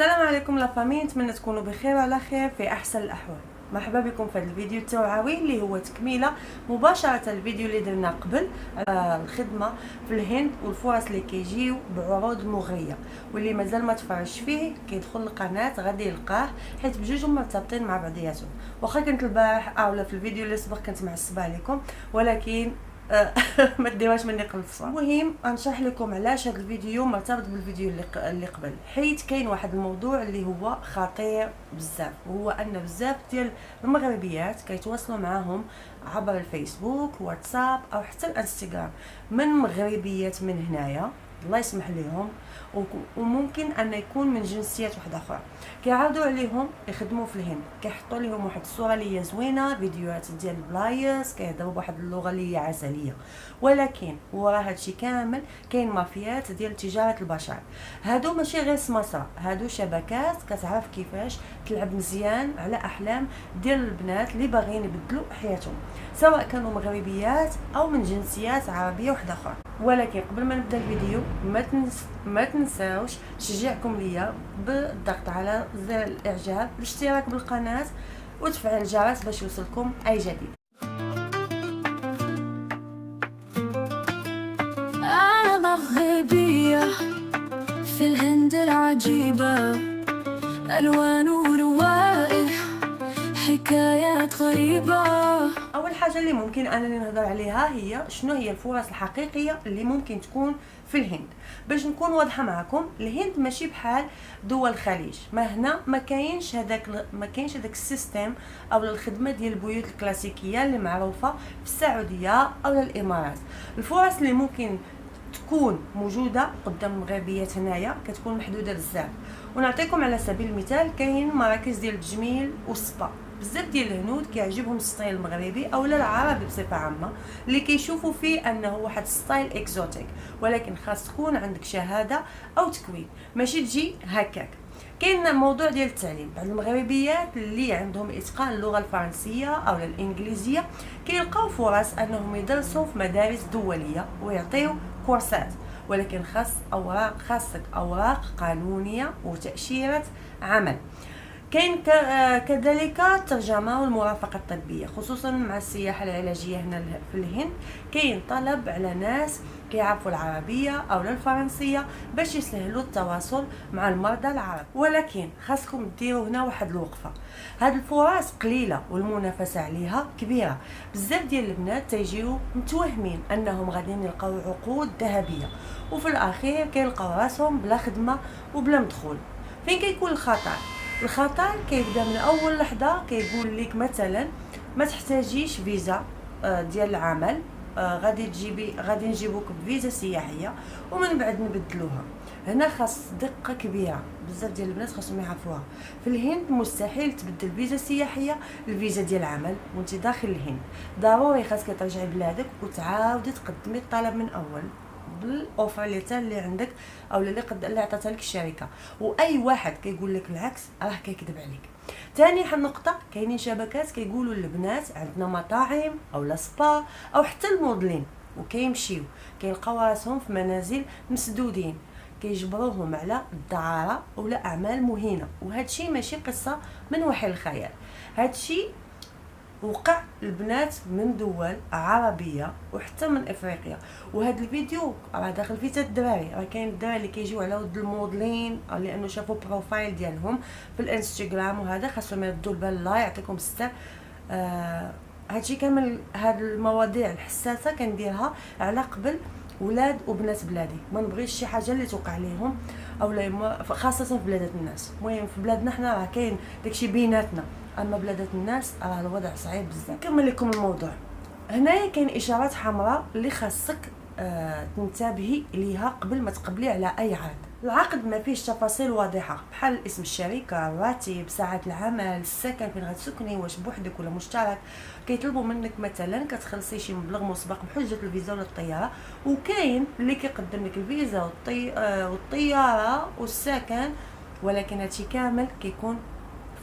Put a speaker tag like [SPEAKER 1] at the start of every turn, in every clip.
[SPEAKER 1] السلام عليكم لا فامي، نتمنى تكونوا بخير وعلى خير في احسن الاحوال. مرحبا بكم في هذا الفيديو التوعوي اللي هو تكميله مباشره الفيديو اللي درنا قبل على الخدمه في الهند والفرص اللي كيجيو بعروض مغريه، واللي مازال ما تفرجش فيه كيدخل القناه غادي يلقاه، حيت بجوج مرتبطين مع بعضياتهم. واخا كنت البارح اولا في الفيديو اللي سبق كنت معصبه عليكم، ولكن ما ديروهاش مني قلصه. المهم نشرح لكم علاش هذا الفيديو مرتبط بالفيديو اللي قبل، حيت كاين واحد الموضوع اللي هو خطير بزاف، وهو ان بزاف ديال المغربيات كيتواصلوا معاهم عبر الفيسبوك واتساب او حتى الانستغرام من مغربيات من هنايا الله يسمح لهم، وممكن ان يكون من جنسيات واحده اخرى، كيعرضوا عليهم يخدموا في الهند، كيحطوا لهم واحد الصوره اللي هي زوينه، فيديوهات ديال البلايص، كيهضروا بواحد اللغه اللي هي عسليه، ولكن ورا هادشي كامل كاين مافيات ديال تجاره البشر. هادو ماشي غير سماسره، هادو شبكات كتعرف كيفاش تلعب مزيان على احلام ديال البنات اللي باغيين يبدلوا حياتهم، سواء كانوا مغربيات او من جنسيات عربيه واحده اخرى. ولكن قبل ما نبدا الفيديو ما تنساوش تشجيعكم ليا بالضغط على زر الاعجاب، الاشتراك بالقناه وتفعيل الجرس باش يوصلكم اي جديد.
[SPEAKER 2] أنا مغربية في الهند العجيبة، ألوان وروائح، حكايات غريبة.
[SPEAKER 1] اول حاجه اللي ممكن انني نهضر عليها هي شنو هي الفرص الحقيقيه اللي ممكن تكون في الهند. باش نكون واضحه معكم، الهند ماشي بحال دول الخليج، ما هنا ما كاينش هذاك السيستم او الخدمه ديال البيوت الكلاسيكيه اللي معروفه في السعوديه او الامارات. الفرص اللي ممكن تكون موجوده قدام المغربيات هنايا كتكون محدوده بزاف، ونعطيكم على سبيل المثال كاين مراكز ديال التجميل والسبا. بزاف ديال الهنود كيعجبهم الستايل المغربي او العربي بصفه عامه، اللي كيشوفوا فيه انه واحد ستايل اكزوتيك، ولكن خاص تكون عندك شهاده او تكوين، ماشي تجي هكاك. كاين الموضوع ديال التعليم، بعض المغربيات اللي عندهم اتقان اللغه الفرنسيه او الانجليزيه كيلقاو فرص انهم يدرسوا في مدارس دوليه ويعطيو كورسات، ولكن خاصك اوراق قانونيه وتاشيره عمل. كاين كذلك الترجمه والمرافقه الطبيه، خصوصا مع السياحه العلاجيه هنا في الهند كاين طلب على ناس كيعرفوا العربيه او الفرنسيه باش يسهلوا التواصل مع المرضى العرب. ولكن خاصكم ديروا هنا واحد الوقفه، هاد الفرص قليله والمنافسه عليها كبيره. بزاف ديال البنات تيجيو متوهمين انهم غاديين يلقاو عقود ذهبيه، وفي الاخير كيلقاو راسهم بلا خدمه وبلا مدخول. فين كيكون الخطر كيبدا من اول لحظه، كيقول لك مثلا ما تحتاجيش فيزا ديال العمل، غادي نجيبوك بفيزا سياحيه ومن بعد نبدلوها. هنا خاص دقه كبيره، بزاف ديال البنات خاصهم يعرفوها. في الهند مستحيل تبدل فيزا سياحيه الفيزا ديال العمل وانت داخل الهند، ضروري خاصك ترجعي بلادك وتعاودي تقدمي الطلب من اول بالاوفر اللي عندك او اللي عطاتها لك الشركه. واي واحد كيقول لك العكس راه كيكذب عليك. ثاني نقطه، كاينين شبكات كيقولوا للبنات عندنا مطاعم او لا سبا او حتى الموديلين، وكيمشيو كيلقاو راسهم في منازل مسدودين، كيجبروهم على الدعاره ولا اعمال مهينه. وهادشي ماشي قصه من وحي الخيال، هادشي وقع البنات من دول عربيه وحتى من افريقيا. وهذا الفيديو راه داخل فيه حتى الدراري، راه كاين الدراري اللي كيجيو على ود الموديلين لانه شافوا بروفايل ديالهم في الانستغرام، وهذا خاصهم يردوا البال. الله يعطيكم الستر. هادشي كامل، هاد المواضيع الحساسه كنديرها على قبل ولاد وبنات بلادي، ما نبغيش شي حاجه اللي توقع ليهم او خاصه في بلادات الناس. المهم في بلادنا حنا راه كاين داكشي بيناتنا، اما بلادات الناس راه الوضع صعيب بزاف. نكمل لكم الموضوع. هنايا كاين اشارات حمراء اللي خاصك تنتبهي ليها قبل ما تقبلي على اي عقد. العقد ما فيش تفاصيل واضحه بحال اسم الشركه، الراتب، ساعات العمل، السكن فين غتسكني، واش بوحدك ولا مشترك. كيطلبوا منك مثلا كتخلصي شي مبلغ مسبق بحجه الفيزا ولا الطياره، وكاين اللي كيقدم لك الفيزا والطياره والسكن، ولكن هادشي كامل كيكون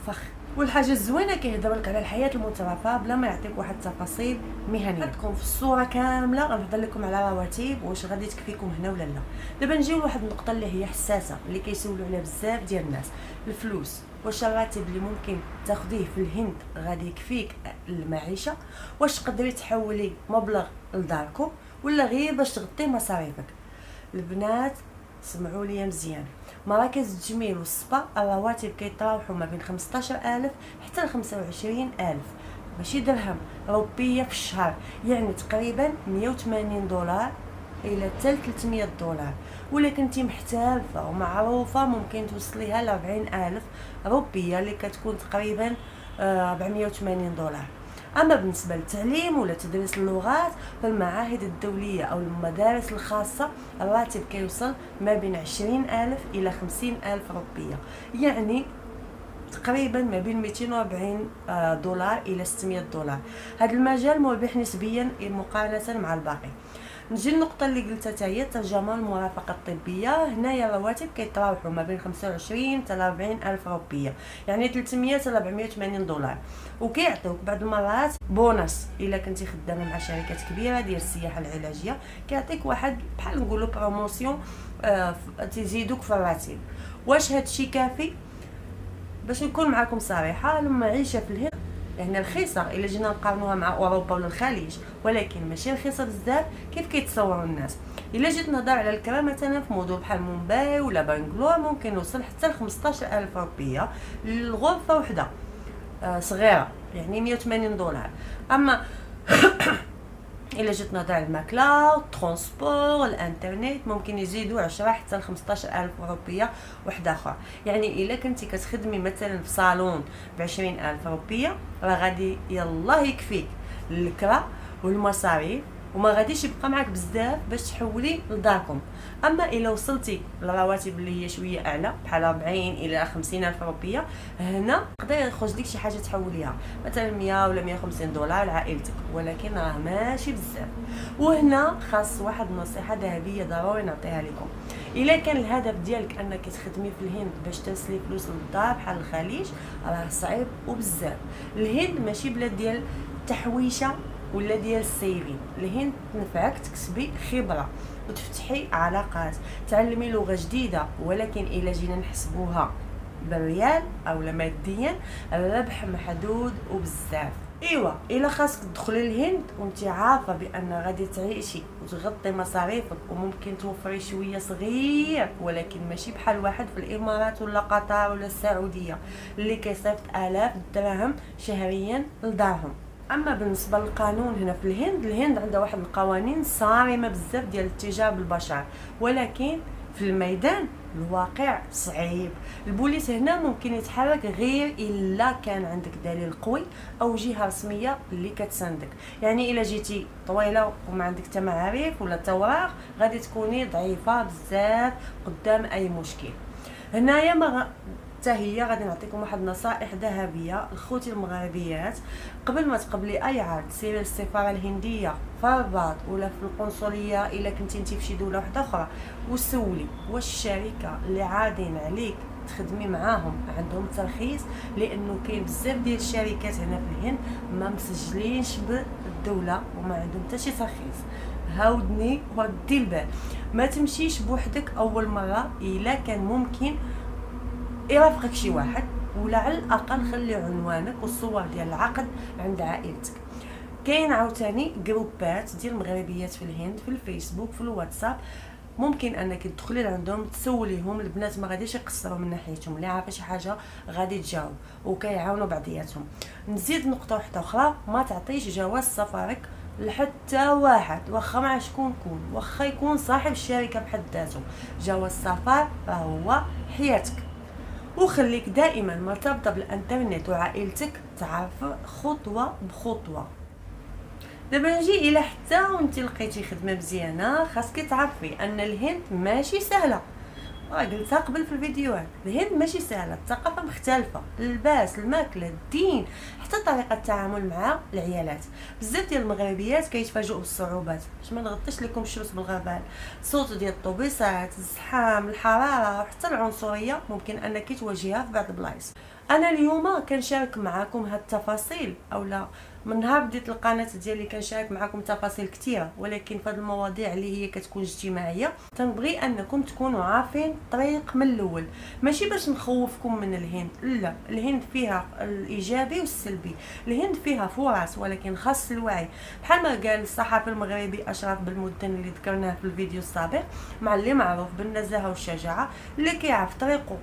[SPEAKER 1] فخ والحاجه الزوينه كيهضر لك على الحياه المترفه بلا ما يعطيك واحد التفاصيل مهنيه. غتكون في الصوره كامله غنهضر لكم على رواتب واش غادي تكفيكم هنا ولا لا. دابا نجيو لواحد النقطه اللي هي حساسه اللي كيسولوا عليها بزاف ديال الناس، الفلوس. واش الراتب اللي ممكن تاخديه في الهند غادي يكفيك المعيشه؟ واش تقدري تحولي مبلغ لداركم ولا غير باش تغطي مصاريفك؟ البنات سمعوا لي مزيان، مراكز التجميل والسبا الرواتب كيتراوحوا ما بين 15000 حتى ل 25000 ماشي درهم، روبيه في الشهر، يعني تقريبا 180 دولار الى حتى 300 دولار. ولا كنتي محترفه ومعروفه ممكن توصليها ل 40000 روبيه اللي كتكون تقريبا 480 دولار. اما بالنسبه للتعليم ولا تدريس اللغات فالمعاهد الدوليه او المدارس الخاصه الراتب كيوصل ما بين 20000 الى 50000 روبيه، يعني تقريبا ما بين 240 دولار الى 600 دولار. هذا المجال مربح نسبيا مقارنه مع الباقي. نجي النقطة اللي قلتها حتى هي الترجمة المرافقة الطبية. هنايا الرواتب كيتراوحوا ما بين 25 حتى 40 ألف روبية، يعني 300 حتى 480 دولار. وكيعطيوك بعض المرات بونص إلا كنتي خدامة مع شركات كبيرة ديال السياحة العلاجية، كيعطيك واحد بحال نقولوا بروموسيون تزيدوك في الراتب. واش هادشي كافي؟ باش نكون معكم صريحة، المعيشة في الهند يعني رخيصه الا جينا نقارنوها مع اوروبا ولا الخليج، ولكن ماشي رخيصه بزاف كيف كيتصوروا الناس. الا جيت نهضر على الكرا مثلا في مدن بحال مومباي ولا بنغلور ممكن يوصل حتى ل 15000 روبيه للغرفه وحده صغيره، يعني 180 دولار. اما الا جيت نهضر على الماكله الترونسبور الانترنت ممكن يزيدوا 10 حتى ل 15000 روبيه وحده اخرى. يعني الا كنتي كتخدمي مثلا في صالون ب 20000 روبيه راه غادي يلاه يكفيك الكرا والمصاريف وما غاديش يبقى معك بزاف باش تحولي لداركم. اما الا وصلتي للرواتب اللي هي شويه اعلى بحال 40 الى 50000 روبيه هنا يقدر يخرج لك شي حاجه تحوليها مثلا 100 ولا 150 دولار لعائلتك، ولكن راه ماشي بزاف. وهنا خاص واحد النصيحه ذهبيه ضروري نعطيها لكم. الا كان الهدف ديالك انك تخدمي في الهند باش ترسلي فلوس للدار بحال الخليج راه صعيب وبزاف. الهند ماشي بلاد ديال تحويشه ولا ديال السيفين، الهند تنفعك تكسبي خبره وتفتحي علاقات تعلمي لغه جديده، ولكن الا جينا نحسبوها بالريال او ماديا الربح محدود وبزاف. ايوا الا خاصك تدخلي الهند وانت عارفه بان غادي تعيشي وتغطي مصاريفك وممكن توفري شويه صغير، ولكن ماشي بحال واحد في الامارات ولا قطر ولا السعوديه اللي كيصيفط الاف الدراهم شهريا لدارهم. اما بالنسبه للقانون هنا في الهند عندها واحد القوانين صارمه بزاف ديال الاتجار بالبشر، ولكن في الميدان الواقع صعيب. البوليس هنا ممكن يتحرك غير الا كان عندك دليل قوي او جهه رسميه اللي كتساندك. يعني الا جيتي طويله وما عندك حتى معارف ولا توراق غادي تكوني ضعيفه بزاف قدام اي مشكل. هنايا حتى هي غادي نعطيكم واحد النصائح ذهبيه لخوتي المغربيات. قبل ما تقبلي اي عرض سيري للسفاره الهنديه في الرباط ولا في القنصليه الا كنتي انت في شي دوله واحده اخرى وسولي واش الشركه اللي عارضين عليك تخدمي معاهم عندهم ترخيص، لانه كاين بزاف ديال الشركات هنا في الهند ما مسجلينش بالدوله وما عندهم حتى شي ترخيص. هاودني ودي البال، ما تمشيش بوحدك اول مره الا كان ممكن يرافقك شي واحد، ولا على الاقل خلي عنوانك والصور ديال العقد عند عائلتك. كاين عاوتاني جروبات ديال المغربيات في الهند في الفيسبوك في الواتساب ممكن انك تدخلي لعندهم تسوليهم. البنات ما غاديش يقصروا من ناحيتهم، اللي عارفه شي حاجه غادي تجاوب وكيعاونوا بعضياتهم. نزيد نقطه واحده اخرى، ما تعطيش جواز سفرك لحتى واحد واخا مع شكون كون، واخا يكون صاحب الشركه بحد ذاته. جواز السفر هو حياتك، وخليك دائما مرتبطه بالانترنت وعائلتك تعرف خطوه بخطوه. دابا نجي الى حتى وانت لقيتي خدمه مزيانه خاصك تعرفي ان الهند ماشي سهله، قلتها قبل في الفيديوهات، الهند ماشي سهله، الثقافه مختلفه، اللباس، الماكله، الدين، حتى طريقه التعامل مع العيالات. بزاف ديال المغربيات كيتفاجئوا بالصعوبات، باش ما نغطيش لكم الشمس بالغربال، الصوت ديال الطوبيسات، الزحام، الحراره، وحتى العنصريه ممكن انك تواجهها في بعض البلايص. انا اليوم كنشارك معكم هاد التفاصيل، اولا من نهار بديت القناه ديالي كنشارك معكم تفاصيل كثيره، ولكن في هذه المواضيع اللي هي كتكون اجتماعيه تنبغي انكم تكونوا عارفين الطريق من الاول، ماشي باش نخوفكم من الهند، لا، الهند فيها الايجابي والسلبي، الهند فيها فرص، ولكن خاص الوعي. بحال ما قال الصحفي المغربي اشرف بالمدن اللي ذكرناه في الفيديو السابق، مع اللي معروف بالنزاهه والشجاعه، اللي كيعرف طريقه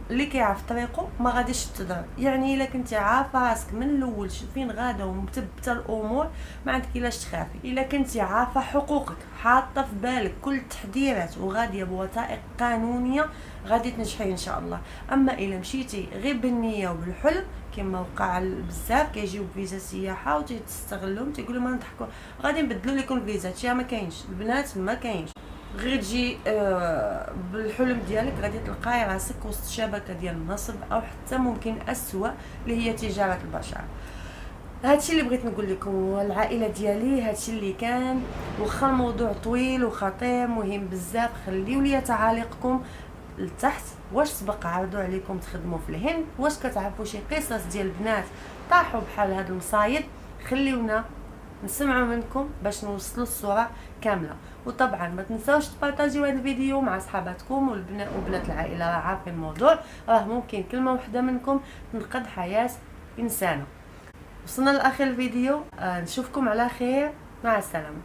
[SPEAKER 1] اللي كيعرف طريقه ما غاديش تضر. يعني الا كنتي عارفه راسك من الاول فين غاده ومثبته الامور، ما عندك علاش تخافي. الا كنتي عارفه حقوقك، حاطه في بالك كل التحضيرات وغاديه بوثائق قانونيه، غادي تنجحي ان شاء الله. اما الا مشيتي غير بالنيه وبالحلم كما وقع بزاف، كيجيو فيزا سياحه وتستغلوا تيقولوا ما نضحكوا غادي نبدلوا لكم الفيزا، هادشي ما كاينش البنات، ما كاينش. غير تجي بالحلم ديالك غادي تلقاي راسك وسط شبكه ديال النصب، او حتى ممكن اسوأ اللي هي تجاره البشر. هادشي اللي بغيت نقول لكم، والعائله ديالي هادشي اللي كان. واخا الموضوع طويل وخطير مهم بزاف، خليو لي تعاليقكم لتحت. واش سبق عرضوا عليكم تخدموا في الهند؟ واش كتعرفوا شي قصص ديال بنات طاحوا بحال هاد المصايد؟ خليونا نسمعوا منكم باش نوصلوا الصوره كامله. وطبعا ما تنساوش تبارطاجيو هذا الفيديو مع صحاباتكم وبنات العائله، راه عارفين الموضوع، راه ممكن كلمه واحده منكم تنقذ حياه انسانه. وصلنا لاخر الفيديو، نشوفكم على خير، مع السلامه.